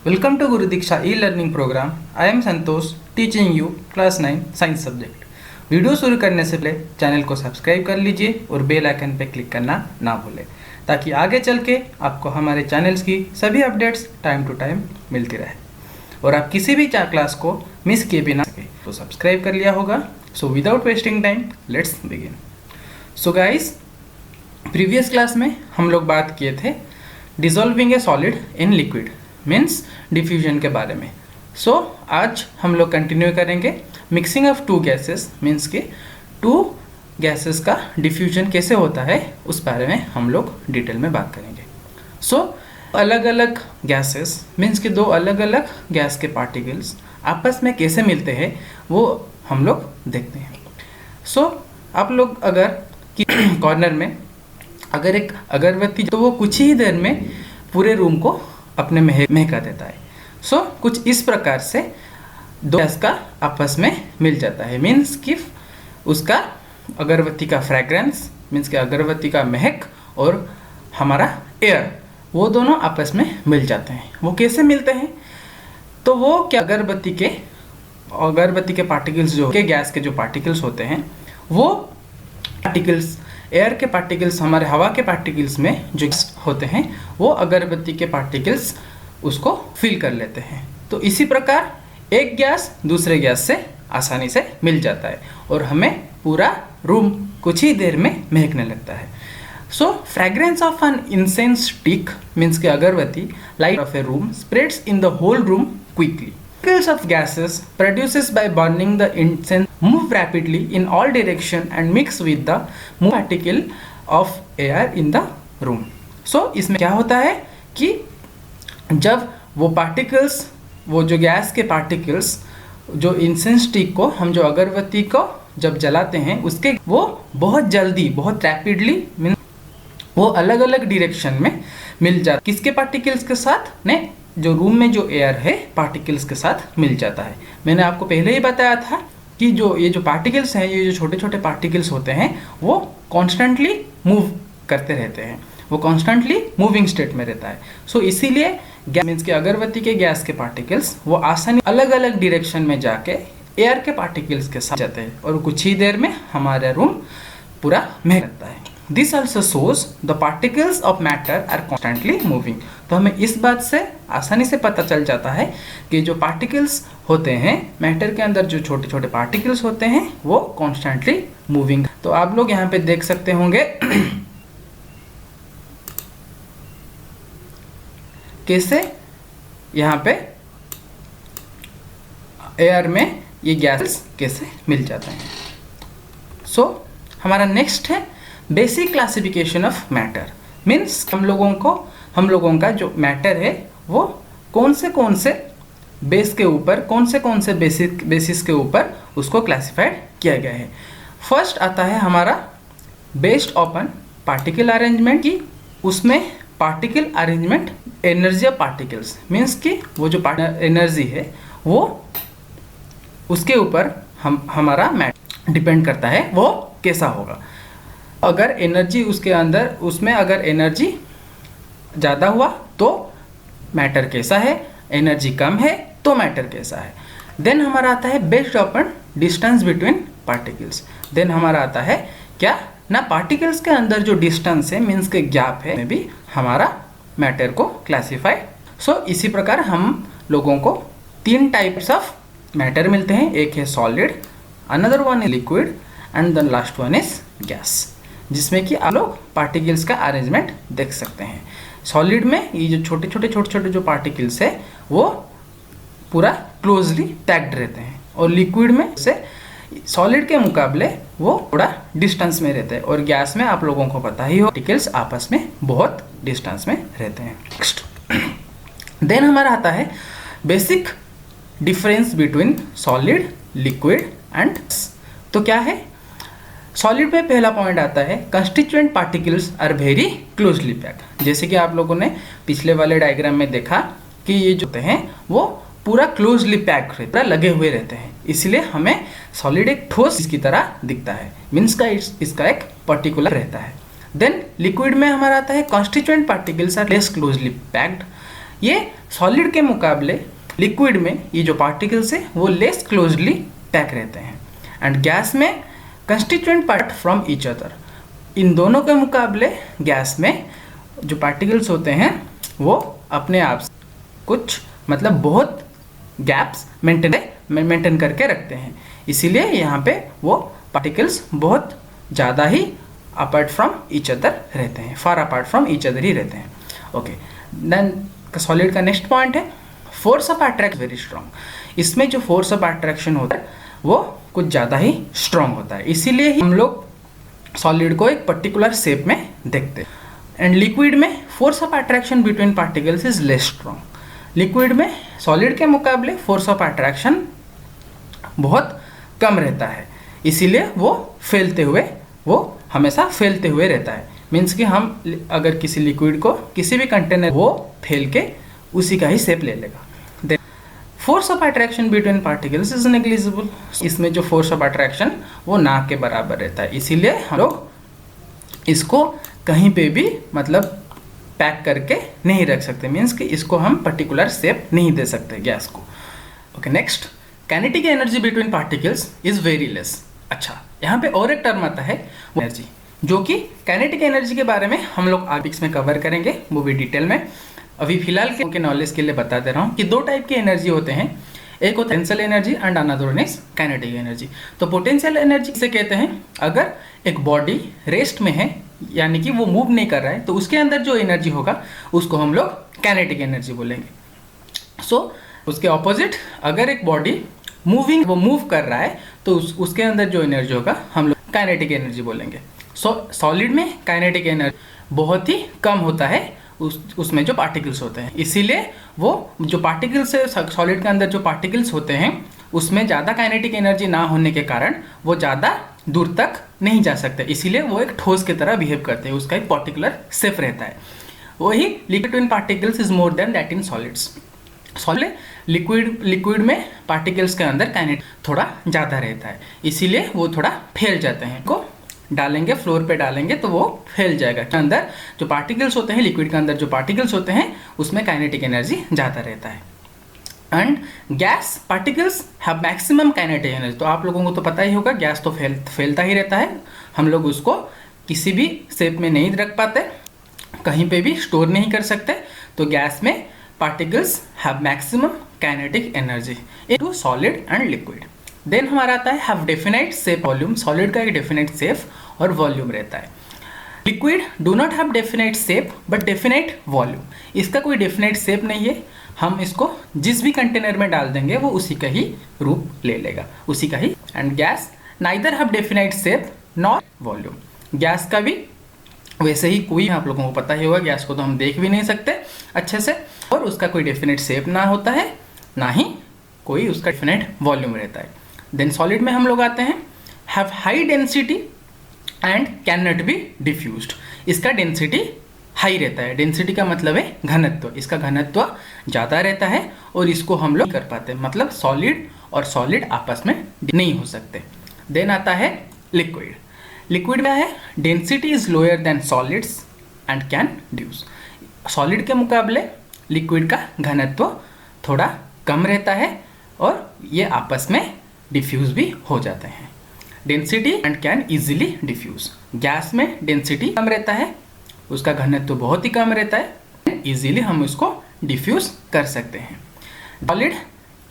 Welcome to Guru Diksha e-learning program. I am Santosh teaching you class 9 science subject. Video शुरू करने से पहले channel को subscribe कर लीजिए और बेल आइकन पर क्लिक करना ना भूलें ताकि आगे चल के आपको हमारे चैनल्स की सभी अपडेट्स टाइम टू टाइम मिलती रहे और आप किसी भी क्लास को मिस किए बिना सके। तो सब्सक्राइब कर लिया होगा। So without wasting time let's begin. So guys, previous class में हम लोग बात किए थे dissolving a solid in liquid means diffusion के बारे में। सो आज हम लोग कंटिन्यू करेंगे mixing of two gases means के टू गैसेस का डिफ्यूजन कैसे होता है उस बारे में हम लोग डिटेल में बात करेंगे। सो अलग अलग गैसेस मीन्स के दो अलग अलग गैस के पार्टिकल्स आपस में कैसे मिलते हैं वो हम लोग देखते हैं। सो आप लोग अगर कि कॉर्नर में अगर एक अगरबत्ती तो वो कुछ ही देर में पूरे रूम को अपने महका देता है। सो कुछ इस प्रकार से दो गैस का आपस में मिल जाता है मीन्स कि उसका अगरबत्ती का फ्रेग्रेंस मीन्स कि अगरबत्ती का महक और हमारा एयर वो दोनों आपस में मिल जाते हैं। वो कैसे मिलते हैं? तो वो क्या अगरबत्ती के पार्टिकल्स जो के गैस के जो पार्टिकल्स होते हैं वो पार्टिकल्स एयर के पार्टिकल्स हमारे हवा के पार्टिकल्स में जो होते हैं वो अगरबत्ती के पार्टिकल्स उसको फिल कर लेते हैं। तो इसी प्रकार एक गैस दूसरे गैस से आसानी से मिल जाता है और हमें पूरा रूम कुछ ही देर में महकने लगता है। So fragrance of an incense stick means के agarbatti light of a room spreads in the whole room quickly. Particles of gases produced by burning the incense move rapidly in all direction and mix with the particle of air in the room. So इसमें क्या होता है कि जब वो particles वो जो gas के पार्टिकल्स जो इंसेंस स्टिक को हम जो अगरबत्ती को जब जलाते हैं उसके वो बहुत जल्दी बहुत रैपिडली वो अलग अलग डायरेक्शन में मिल जाता। किसके पार्टिकल्स के साथ ने जो रूम में जो एयर है पार्टिकल्स के साथ मिल जाता है। मैंने आपको पहले ही बताया था कि ये जो पार्टिकल्स हैं ये जो छोटे छोटे पार्टिकल्स होते हैं वो कॉन्स्टेंटली मूव करते रहते हैं, वो कॉन्स्टेंटली मूविंग स्टेट में रहता है। सो इसीलिए गैस मीन्स के अगरबत्ती के गैस के पार्टिकल्स वो आसानी अलग अलग डायरेक्शन में जाके एयर के पार्टिकल्स के साथ जाते हैं और कुछ ही देर में हमारा रूम पूरा महक लगता है। This also shows the particles of matter are constantly moving. तो हमें इस बात से आसानी से पता चल जाता है कि जो पार्टिकल्स होते हैं मैटर के अंदर जो छोटे छोटे पार्टिकल्स होते हैं वो कॉन्स्टेंटली मूविंग। तो आप लोग यहाँ पे देख सकते होंगे कैसे यहाँ पे एयर में ये गैसेस कैसे मिल जाते हैं। सो हमारा नेक्स्ट है basic classification of matter means हम लोगों का जो मैटर है वो कौन से बेस के ऊपर कौन से बेसिस के ऊपर उसको क्लासिफाइड किया गया है। फर्स्ट आता है हमारा बेस्ड ऑन पार्टिकल अरेंजमेंट की उसमें particle arrangement energy of particles means कि वो जो एनर्जी है वो उसके ऊपर हमारा मैटर डिपेंड करता है वो कैसा होगा। अगर एनर्जी उसके अंदर उसमें अगर एनर्जी ज़्यादा हुआ तो मैटर कैसा है, एनर्जी कम है तो मैटर कैसा है। देन हमारा आता है based upon distance between particles. Then हमारा आता है क्या ना पार्टिकल्स के अंदर जो डिस्टेंस है मीन्स के गैप है में भी हमारा मैटर को क्लासीफाई। सो इसी प्रकार हम लोगों को तीन टाइप्स ऑफ मैटर मिलते हैं। एक है solid, another one is liquid and the last one is gas, जिसमें कि आप लोग पार्टिकल्स का अरेंजमेंट देख सकते हैं। सॉलिड में ये जो छोटे छोटे जो पार्टिकल्स है वो पूरा क्लोजली पैक्ड रहते हैं और लिक्विड में से सॉलिड के मुकाबले वो थोड़ा डिस्टेंस में रहते हैं और गैस में आप लोगों को पता ही हो पार्टिकल्स आपस में बहुत डिस्टेंस में रहते हैं। नेक्स्ट देन हमारा आता है basic difference between solid liquid and. तो क्या है सॉलिड में पहला पॉइंट आता है constituent particles are very closely packed. जैसे कि आप लोगों ने पिछले वाले डायग्राम में देखा कि ये जो होते हैं वो पूरा क्लोजली पैक पूरा लगे हुए रहते हैं, इसलिए हमें सॉलिड एक ठोस की तरह दिखता है मीन्स का इसका एक पर्टिकुलर रहता है। देन लिक्विड में हमारा आता है constituent particles are less closely packed. ये सॉलिड के मुकाबले लिक्विड में ये जो पार्टिकल्स है वो लेस क्लोजली पैक रहते हैं, एंड गैस में constituent part from each other. इन दोनों के मुकाबले गैस में जो पार्टिकल्स होते हैं वो अपने आप से कुछ मतलब बहुत गैप्स मेंटेन करके रखते हैं, इसीलिए यहाँ पे वो पार्टिकल्स बहुत ज़्यादा ही अपार्ट फ्रॉम ईच अदर रहते हैं, far apart from each other ही रहते हैं। ओके, देन सॉलिड का नेक्स्ट पॉइंट है force of attraction very strong. इसमें जो फोर्स ऑफ अट्रैक्शन होता है वो कुछ ज़्यादा ही स्ट्रॉन्ग होता है, इसीलिए ही हम लोग सॉलिड को एक पर्टिकुलर शेप में देखते हैं। एंड लिक्विड में force of attraction between particles is less strong. Liquid में सॉलिड के मुकाबले फोर्स ऑफ अट्रैक्शन बहुत कम रहता है, इसीलिए वो हमेशा फैलते हुए रहता है। मीन्स कि हम अगर किसी लिक्विड को किसी भी कंटेनर वो फैल के उसी का ही शेप ले लेगा। Then force of attraction between particles is negligible. इसमें जो फोर्स ऑफ अट्रैक्शन वो ना के बराबर रहता है, इसीलिए हम लोग इसको कहीं पे भी मतलब पैक करके नहीं रख सकते, मीन्स कि इसको हम पर्टिकुलर शेप नहीं दे सकते गैस को। Okay, next kinetic energy between particles is very less. अच्छा, यहाँ पे और एक टर्म आता है एनर्जी, जो कि काइनेटिक एनर्जी के बारे में हम लोग आगे में कवर करेंगे, वो भी डिटेल में। अभी फिलहाल के नॉलेज के लिए बता दे रहा हूँ कि दो टाइप के एनर्जी होते हैं, एक होता है potential energy and another is kinetic energy. तो पोटेंशियल एनर्जी से कहते हैं अगर एक बॉडी रेस्ट में है यानी कि वो मूव नहीं कर रहा है तो उसके अंदर जो एनर्जी होगा उसको हम लोग काइनेटिक एनर्जी बोलेंगे। सो उसके ऑपोजिट अगर एक बॉडी वो मूव कर रहा है तो उसके अंदर जो एनर्जी होगा हम लोग काइनेटिक एनर्जी बोलेंगे। सॉलिड में काइनेटिक एनर्जी बहुत ही कम होता है उसमें जो पार्टिकल्स होते हैं, इसीलिए वो जो पार्टिकल्स है सॉलिड के अंदर जो पार्टिकल्स होते हैं उसमें ज़्यादा काइनेटिक एनर्जी ना होने के कारण वो ज़्यादा दूर तक नहीं जा सकते, इसीलिए वो एक ठोस की तरह बिहेव करते हैं, उसका एक पर्टिकुलर शेप रहता है। वही liquid in particles is more than that in solids. Solid liquid में पार्टिकल्स के अंदर काइनेटिक थोड़ा ज़्यादा रहता है, इसीलिए वो थोड़ा फैल जाते हैं। को डालेंगे फ्लोर पे डालेंगे तो वो फैल जाएगा। के अंदर जो पार्टिकल्स होते हैं लिक्विड के अंदर जो पार्टिकल्स होते हैं उसमें काइनेटिक एनर्जी ज़्यादा रहता है। And gas particles have maximum kinetic energy. तो आप लोगों को तो पता ही होगा गैस तो फैलता ही रहता है, हम लोग उसको किसी भी शेप में नहीं रख पाते, कहीं पे भी स्टोर नहीं कर सकते। तो गैस में particles have maximum kinetic energy into solid and liquid. Then हमारा आता है have definite shape volume. Solid का एक डेफिनाइट शेप और वॉल्यूम रहता है। Liquid do not have definite shape but definite volume. इसका कोई डेफिनाइट शेप नहीं है, हम इसको जिस भी कंटेनर में डाल देंगे वो उसी का ही रूप ले लेगा, उसी का ही। And gas neither have definite shape not volume. Gas का भी वैसे ही कोई, आप लोगों को पता ही होगा गैस को तो हम देख भी नहीं सकते अच्छे से, और उसका कोई डेफिनेट शेप ना होता है ना ही कोई उसका डेफिनेट वॉल्यूम रहता है। देन सॉलिड में हम लोग आते हैं have high density and can not be diffused. इसका डेंसिटी हाई रहता है, डेंसिटी का मतलब है घनत्व, इसका घनत्व ज़्यादा रहता है और इसको हम लोग कर पाते हैं, मतलब सॉलिड और सॉलिड आपस में नहीं हो सकते। देन आता है लिक्विड। लिक्विड में है density is lower than solids and can diffuse. Solid के मुकाबले लिक्विड का घनत्व थोड़ा कम रहता है और ये आपस में डिफ्यूज भी हो जाते हैं। Density and can easily diffuse. Gas में डेंसिटी कम रहता है, उसका घनत्व बहुत ही कम रहता है, इजीली हम उसको डिफ्यूज कर सकते हैं। सॉलिड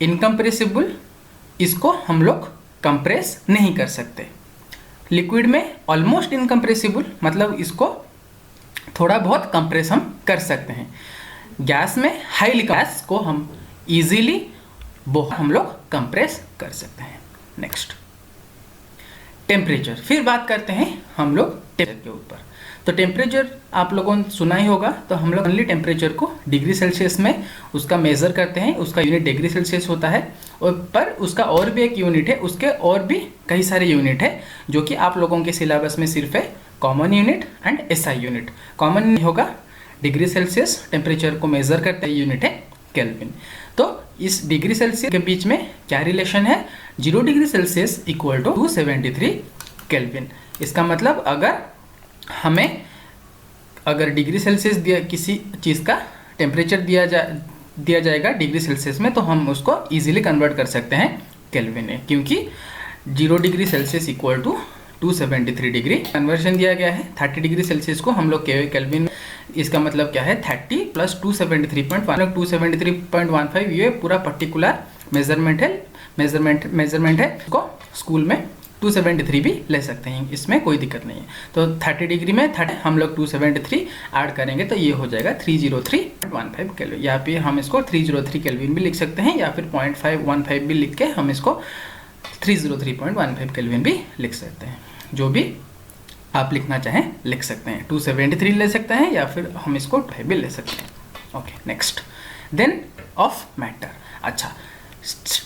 इनकम्प्रेसिबल, इसको हम लोग कंप्रेस नहीं कर सकते। लिक्विड में ऑलमोस्ट इनकम्प्रेसिबल, मतलब इसको थोड़ा बहुत कंप्रेस हम कर सकते हैं। गैस में हाई गैस को हम इजीली हम लोग कंप्रेस कर सकते हैं। Next temperature. फिर बात करते हैं हम लोग टेम्परेचर के ऊपर। तो टेम्परेचर आप लोगों ने सुना ही होगा, तो हम लोग ओनली टेम्परेचर को डिग्री सेल्सियस में उसका मेज़र करते हैं, उसका यूनिट डिग्री सेल्सियस होता है, और पर उसका और भी एक यूनिट है, उसके और भी कई सारे यूनिट है जो कि आप लोगों के सिलेबस में सिर्फ है common unit and SI unit. Common होगा डिग्री सेल्सियस, टेम्परेचर को मेज़र करते हैं यूनिट है केल्विन। तो इस डिग्री सेल्सियस के बीच में क्या रिलेशन है, 0 degree Celsius equal to 273 kelvin. इसका मतलब अगर डिग्री सेल्सियस दिया, किसी चीज़ का टेम्परेचर दिया जाएगा डिग्री सेल्सियस में, तो हम उसको इजीली कन्वर्ट कर सकते हैं केल्विन में, क्योंकि 0 degree Celsius equal to 273 degree. Conversion दिया गया है 30 डिग्री सेल्सियस को हम लोग केल्विन में, इसका मतलब क्या है 30 प्लस 273.15 ये पूरा पर्टिकुलर मेजरमेंट है। इसको स्कूल में 273 भी ले सकते हैं, इसमें कोई दिक्कत नहीं है। तो 30 डिग्री में 30 हम लोग 273 ऐड करेंगे तो ये हो जाएगा 303.15 केल्विन। या फिर हम इसको 303 केल्विन भी लिख सकते हैं, या फिर 0.515 भी लिख के हम इसको 303.15 केल्विन भी लिख सकते हैं। जो भी आप लिखना चाहें लिख सकते हैं, 273 ले सकते हैं या फिर हम इसको 5 भी ले सकते हैं। Okay, next then of matter. अच्छा,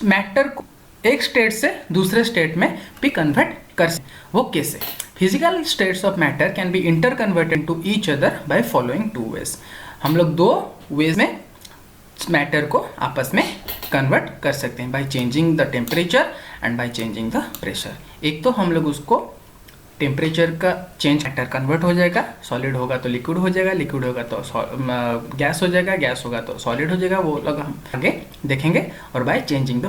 मैटर को एक स्टेट से दूसरे स्टेट में भी कन्वर्ट कर सकते, वो कैसे? Physical states of matter can be interconverted to each other by following 2 ways. हम लोग 2 वेज में मैटर को आपस में कन्वर्ट कर सकते हैं, by changing the temperature and by changing the pressure. एक तो हम लोग उसको टेम्परेचर का चेंज मैटर कन्वर्ट हो जाएगा, सॉलिड होगा तो लिक्विड हो जाएगा, लिक्विड होगा तो गैस हो जाएगा, गैस होगा तो सॉलिड हो जाएगा, वो लोग हम आगे देखेंगे। और बाय चेंजिंग द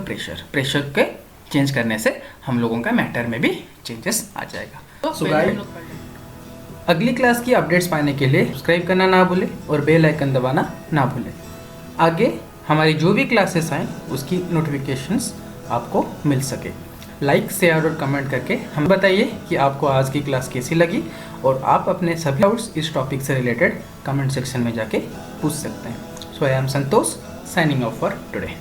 प्रेशर के चेंज करने से हम लोगों का मैटर में भी चेंजेस आ जाएगा। तो अगली क्लास की अपडेट्स पाने के लिए सब्सक्राइब करना ना भूलें और बेल आइकन दबाना ना भूलें। आगे हमारी जो भी क्लासेस आएँ उसकी नोटिफिकेशंस आपको मिल सके। लाइक, शेयर और कमेंट करके हम बताइए कि आपको आज की क्लास कैसी लगी, और आप अपने सभी डाउट्स इस टॉपिक से रिलेटेड कमेंट सेक्शन में जाके पूछ सकते हैं। So I am Santosh, signing off for today.